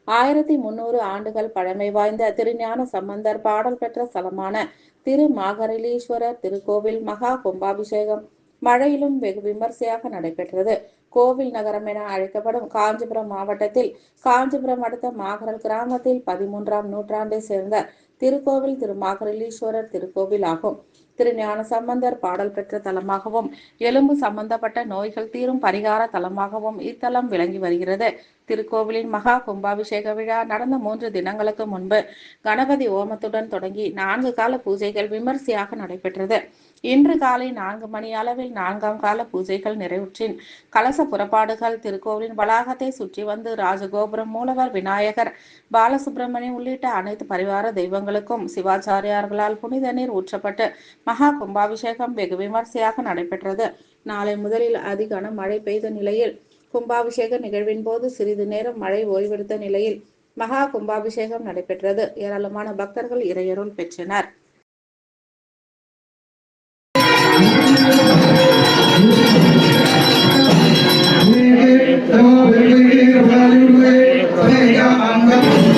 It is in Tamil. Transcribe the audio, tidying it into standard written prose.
1300 ஆண்டுகள் பழமை வாய்ந்த திருஞான சம்பந்தர் பாடல் பெற்ற ஸ்தலமான திருமாகரலீஸ்வரர் திருக்கோவில் மகா கும்பாபிஷேகம் மழையிலும் வெகு விமர்சையாக நடைபெற்றது. கோவில் நகரம் என அழைக்கப்படும் காஞ்சிபுரம் மாவட்டத்தில் காஞ்சிபுரம் அடுத்த மாகரல் கிராமத்தில் 13ஆம் நூற்றாண்டை சேர்ந்த திருக்கோவில் திருமாகரலீஸ்வரர் திருக்கோவில் ஆகும். திருஞான சம்பந்தர் பாடல் பெற்ற தலமாகவும் எலும்பு சம்பந்தப்பட்ட நோய்கள் தீரும் பரிகார தலமாகவும் இத்தலம் விளங்கி வருகிறது. திருக்கோவிலின் மகா கும்பாபிஷேக விழா நடந்த 3 தினங்களுக்கு முன்பு கணபதி ஓமத்துடன் தொடங்கி 4 கால பூஜைகள் விமர்சையாக நடைபெற்றது. இன்று காலை 4 மணி அளவில் 4ஆம் கால பூஜைகள் நிறைவுற்றின் கலச புறப்பாடுகள் திருக்கோவிலின் வளாகத்தை சுற்றி வந்து ராஜகோபுரம், மூலவர், விநாயகர், பாலசுப்பிரமணியம் உள்ளிட்ட அனைத்து பரிவார தெய்வங்களுக்கும் சிவாச்சாரியார்களால் புனித நீர் ஊற்றப்பட்டு மகா கும்பாபிஷேகம் வெகு விமர்சையாக நடைபெற்றது. நாளை முதலில் அதிகான மழை பெய்த நிலையில் கும்பாபிஷேக நிகழ்வின் போது சிறிது நேரம் மழை ஓய்வெடுத்த நிலையில் மகா கும்பாபிஷேகம் நடைபெற்றது. ஏராளமான பக்தர்கள் இறையருள் பெற்றனர். Thank you.